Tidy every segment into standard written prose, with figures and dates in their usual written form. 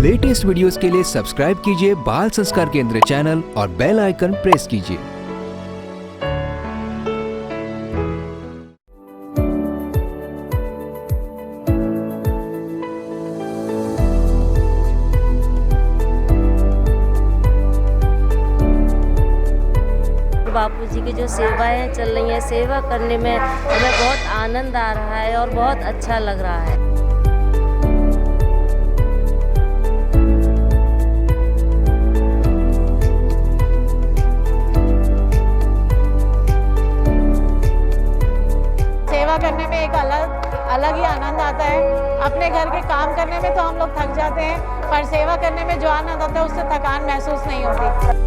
Latest videos के लिए subscribe कीजिए बाल संस्कार केंद्र चैनल और बेल आइकन प्रेस कीजिए। बापू जी की जो सेवाएं चल रही हैं, सेवा करने में हमें बहुत आनंद आ रहा है और बहुत अच्छा लग रहा है। सेवा करने में एक अलग ही आनंद आता है। अपने घर के काम करने में तो हम लोग थक जाते हैं, पर सेवा करने में जो आनंद आता है उससे थकान महसूस नहीं होती।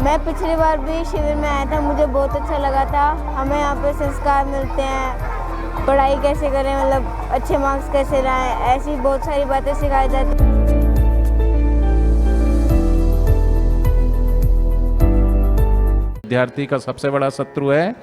मैं पिछली बार भी शिविर में आया था, मुझे बहुत अच्छा लगा था। हमें यहाँ पे संस्कार मिलते हैं, पढ़ाई कैसे करें, मतलब अच्छे मार्क्स कैसे लाएं, ऐसी बहुत सारी बातें सिखाई जाती हैं। विद्यार्थी का सबसे बड़ा शत्रु है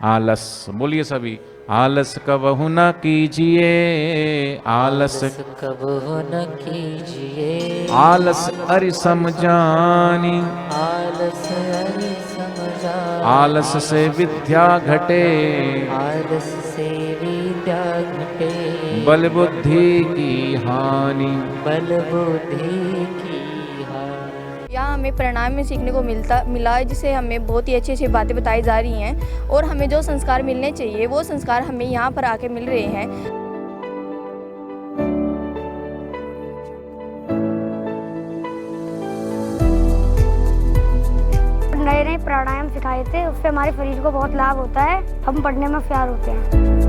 आलस। बोलिए सभी, आलस कबहु न कीजिए, आलस कबहु न कीजिए, आलस अरि समझानी, आलस अरि समझानी, आलस से विद्या घटे, आलस से विद्या घटे, बल बुद्धि की हानि, बल बुद्धि की। यहाँ हमें प्रणाम में सीखने को मिला है, जिससे हमें बहुत ही अच्छी अच्छी बातें बताई जा रही हैं और हमें जो संस्कार मिलने चाहिए वो संस्कार हमें यहाँ पर आके मिल रहे हैं। नए नए प्राणायाम सिखाए थे, उससे हमारे शरीर को बहुत लाभ होता है, हम पढ़ने में होशियार होते हैं।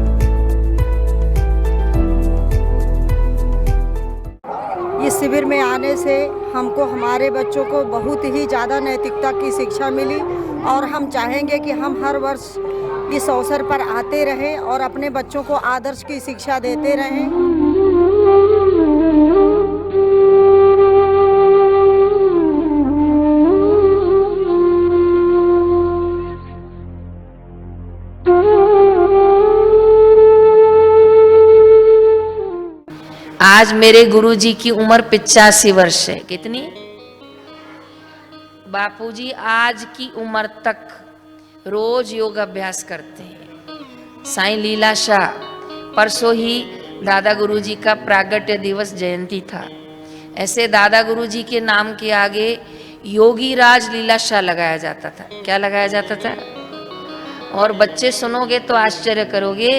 इस शिविर में आने से हमको, हमारे बच्चों को बहुत ही ज़्यादा नैतिकता की शिक्षा मिली और हम चाहेंगे कि हम हर वर्ष इस अवसर पर आते रहें और अपने बच्चों को आदर्श की शिक्षा देते रहें। आज मेरे गुरुजी की उम्र 85 वर्ष है। कितनी? बापूजी आज की उम्र तक रोज योग अभ्यास करते हैं। साईं लीला शाह, परसों ही दादा गुरुजी का प्रागट्य दिवस जयंती था। ऐसे दादा गुरुजी के नाम के आगे योगी राज लीला शाह लगाया जाता था। क्या लगाया जाता था? और बच्चे सुनोगे तो आश्चर्य करोगे,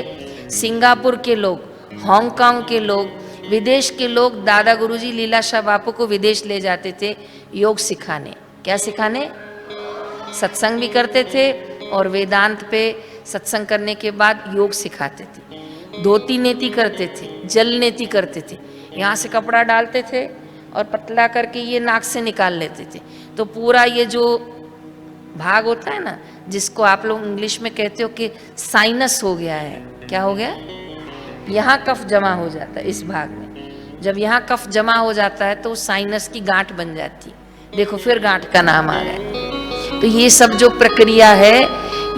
सिंगापुर के लोग, हांगकांग के लोग, विदेश के लोग दादा गुरुजी लीला शाह बापू को विदेश ले जाते थे योग सिखाने। क्या सिखाने? सत्संग भी करते थे और वेदांत पे सत्संग करने के बाद योग सिखाते थे। धोती नेति करते थे, जल नेति करते थे। यहाँ से कपड़ा डालते थे और पतला करके ये नाक से निकाल लेते थे। तो पूरा ये जो भाग होता है ना, जिसको आप लोग इंग्लिश में कहते हो कि साइनस हो गया है। क्या हो गया? यहाँ कफ जमा हो जाता है इस भाग में। जब यहाँ कफ जमा हो जाता है तो साइनस की गांठ बन जाती है। देखो फिर गांठ का नाम आ गया। तो ये सब जो प्रक्रिया है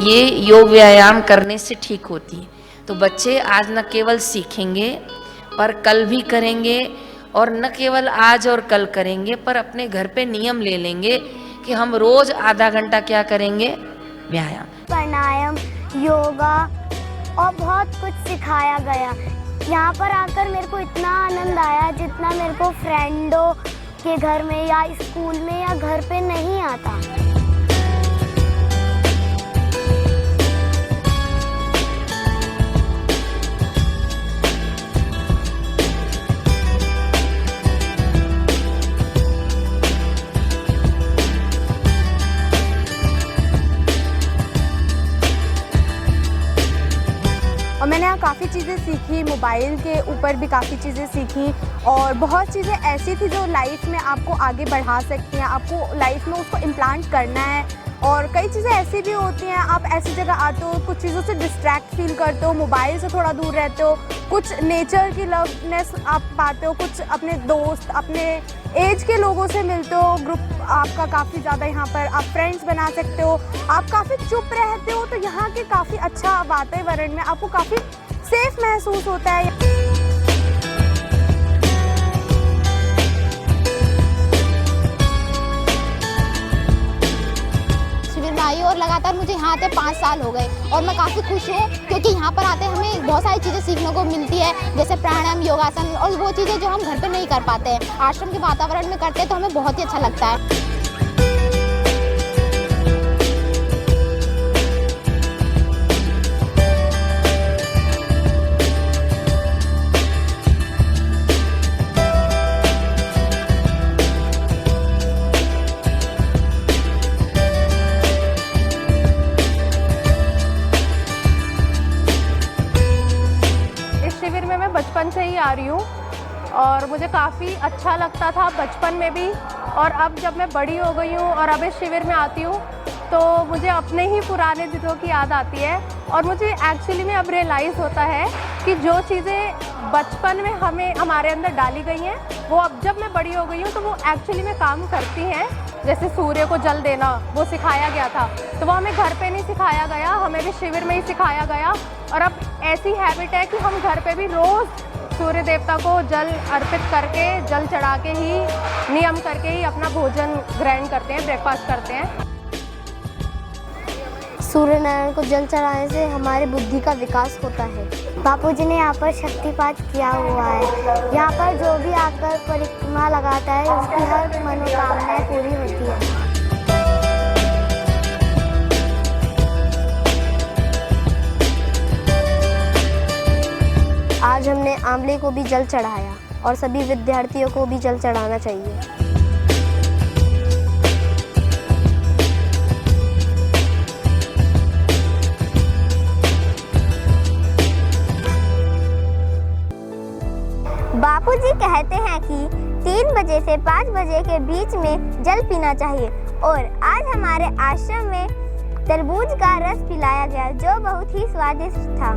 ये योग व्यायाम करने से ठीक होती है। तो बच्चे आज न केवल सीखेंगे पर कल भी करेंगे, और न केवल आज और कल करेंगे पर अपने घर पे नियम ले लेंगे कि हम रोज आधा घंटा क्या करेंगे? व्यायाम, प्राणायाम, योगा और बहुत कुछ सिखाया गया। यहाँ पर आकर मेरे को इतना आनंद आया जितना मेरे को फ्रेंडों के घर में या स्कूल में या घर पे नहीं आता। और मैंने यहाँ काफ़ी चीज़ें सीखी, मोबाइल के ऊपर भी काफ़ी चीज़ें सीखी और बहुत चीज़ें ऐसी थी जो लाइफ में आपको आगे बढ़ा सकती हैं, आपको लाइफ में उसको इम्प्लांट करना है और कई चीज़ें ऐसी भी होती हैं, आप ऐसी जगह आते हो, कुछ चीज़ों से डिस्ट्रैक्ट फील करते हो, मोबाइल से थोड़ा दूर रहते हो, कुछ नेचर की लवनेस आप पाते हो, कुछ अपने दोस्त, अपने एज के लोगों से मिलते हो, ग्रुप आपका काफ़ी ज़्यादा यहाँ पर आप फ्रेंड्स बना सकते हो, आप काफ़ी चुप रहते हो, तो यहाँ के काफ़ी अच्छा वातावरण में आपको काफ़ी सेफ महसूस होता है। आई और लगातार मुझे यहाँ आते 5 साल हो गए और मैं काफ़ी खुश हूँ, क्योंकि यहाँ पर आते हमें बहुत सारी चीज़ें सीखने को मिलती है, जैसे प्राणायाम, योगासन, और वो चीज़ें जो हम घर पे नहीं कर पाते हैं, आश्रम के वातावरण में करते हैं तो हमें बहुत ही अच्छा लगता है। बचपन से ही आ रही हूँ और मुझे काफ़ी अच्छा लगता था बचपन में भी, और अब जब मैं बड़ी हो गई हूँ और अब इस शिविर में आती हूँ तो मुझे अपने ही पुराने दिनों की याद आती है, और मुझे एक्चुअली में अब रियलाइज़ होता है कि जो चीज़ें बचपन में हमारे अंदर डाली गई हैं वो अब जब मैं बड़ी हो गई हूँ तो वो एक्चुअली में काम करती हैं। जैसे सूर्य को जल देना वो सिखाया गया था, तो वो हमें घर पे नहीं सिखाया गया, हमें भी शिविर में ही सिखाया गया, और अब ऐसी हैबिट है कि हम घर पे भी रोज़ सूर्य देवता को जल अर्पित करके, जल चढ़ा के ही, नियम करके ही अपना भोजन ग्रहण करते हैं, ब्रेकफास्ट करते हैं। सूर्य नारायण को जल चढ़ाने से हमारी बुद्धि का विकास होता है। बापूजी ने यहाँ पर शक्तिपात किया हुआ है। यहाँ पर जो भी आकर परिक्रमा लगाता है उसकी हर मनोकामनाएं पूरी होती है। आज हमने आंवले को भी जल चढ़ाया और सभी विद्यार्थियों को भी जल चढ़ाना चाहिए। बापूजी कहते हैं कि 3 बजे से 5 बजे के बीच में जल पीना चाहिए, और आज हमारे आश्रम में तरबूज का रस पिलाया गया जो बहुत ही स्वादिष्ट था।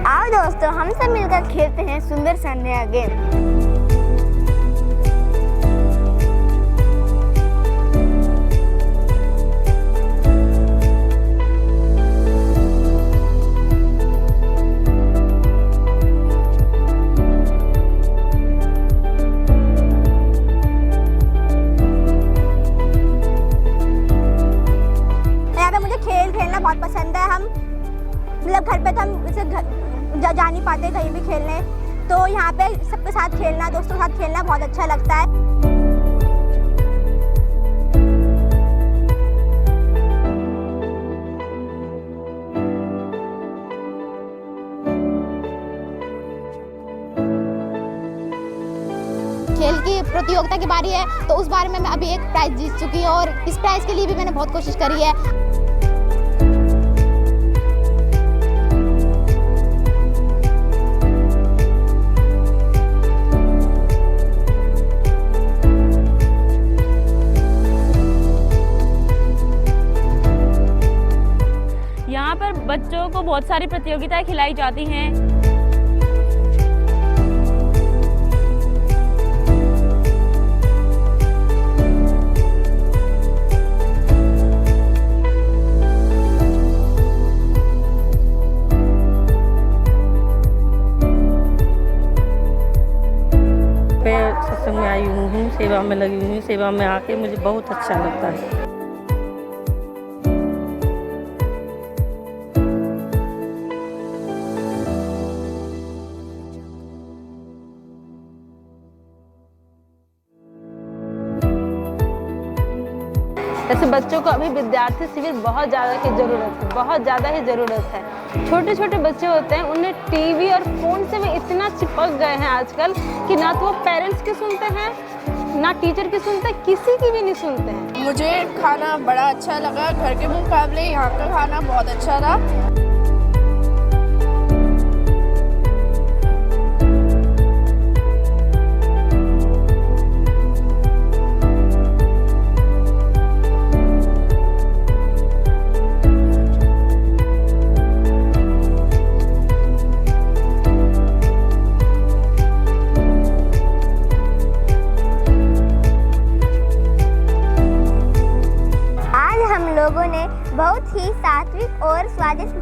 आओ दोस्तों, हम सब मिलकर खेलते हैं सुंदर संध्या गेम। बहुत पसंद है। हम मतलब घर पे तो हम इसे जा नहीं पाते कहीं भी खेलने, तो यहाँ पे सबके साथ खेलना, दोस्तों के साथ खेलना बहुत अच्छा लगता है। खेल की प्रतियोगिता की बारी है तो उस बारे में मैं अभी एक प्राइज जीत चुकी हूँ, और इस प्राइज के लिए भी मैंने बहुत कोशिश करी है। यहाँ पर बच्चों को बहुत सारी प्रतियोगिताएं खिलाई जाती हैं। मैं सत्संग में आई हूँ, सेवा में लगी हुई हूँ। सेवा में आके मुझे बहुत अच्छा लगता है। जैसे बच्चों को अभी विद्यार्थी शिविर बहुत ज़्यादा की ज़रूरत है, बहुत ज़्यादा ही ज़रूरत है। छोटे छोटे बच्चे होते हैं, उन्हें टीवी और फ़ोन से भी इतना चिपक गए हैं आजकल कि ना तो वो पेरेंट्स की सुनते हैं, ना टीचर की सुनते, किसी की भी नहीं सुनते हैं। मुझे खाना बड़ा अच्छा लगा, घर के मुकाबले यहाँ का खाना बहुत अच्छा रहा।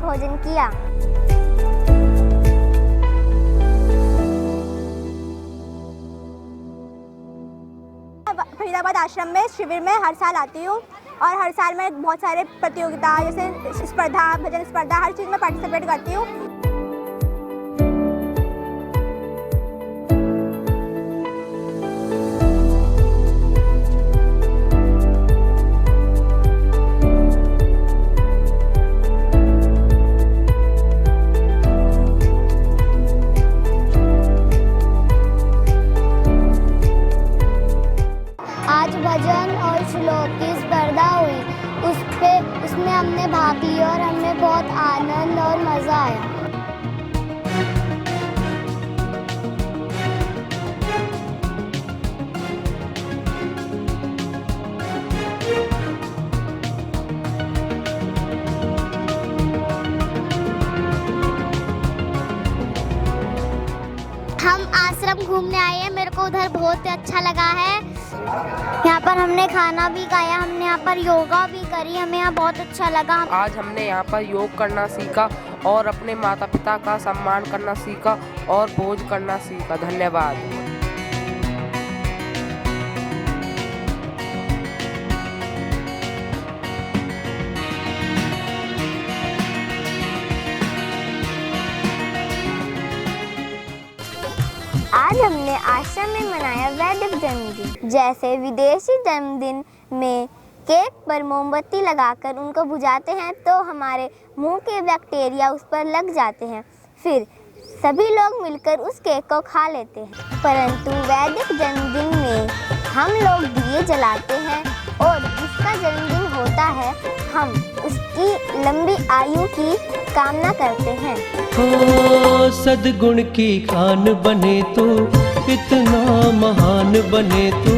भोजन किया। फरीदाबाद आश्रम में शिविर में हर साल आती हूँ और हर साल मैं बहुत सारे प्रतियोगिता जैसे स्पर्धा, भजन स्पर्धा, हर चीज़ में पार्टिसिपेट करती हूँ। आज भजन और श्लोक की स्पर्धा हुई, उसमें हमने भाग लिया और हमें बहुत आनंद और मज़ा आया। हम आश्रम घूमने आए हैं, मेरे को उधर बहुत अच्छा लगा है। यहाँ पर हमने खाना भी खाया, हमने यहाँ पर योगा भी करी, हमें यहाँ बहुत अच्छा लगा। आज हमने यहाँ पर योग करना सीखा और अपने माता पिता का सम्मान करना सीखा और भोज करना सीखा। धन्यवाद। आज हमने आश्रम में मनाया वैदिक जन्मदिन। जैसे विदेशी जन्मदिन में केक पर मोमबत्ती लगाकर उनको बुझाते हैं तो हमारे मुंह के बैक्टीरिया उस पर लग जाते हैं, फिर सभी लोग मिलकर उस केक को खा लेते हैं। परंतु वैदिक जन्मदिन में हम लोग दिए जलाते हैं और जिसका जन्मदिन होता है हम उसकी लंबी आयु की कामना करते हैं। हो सद्गुण की खान बने तो, इतना महान बने तो,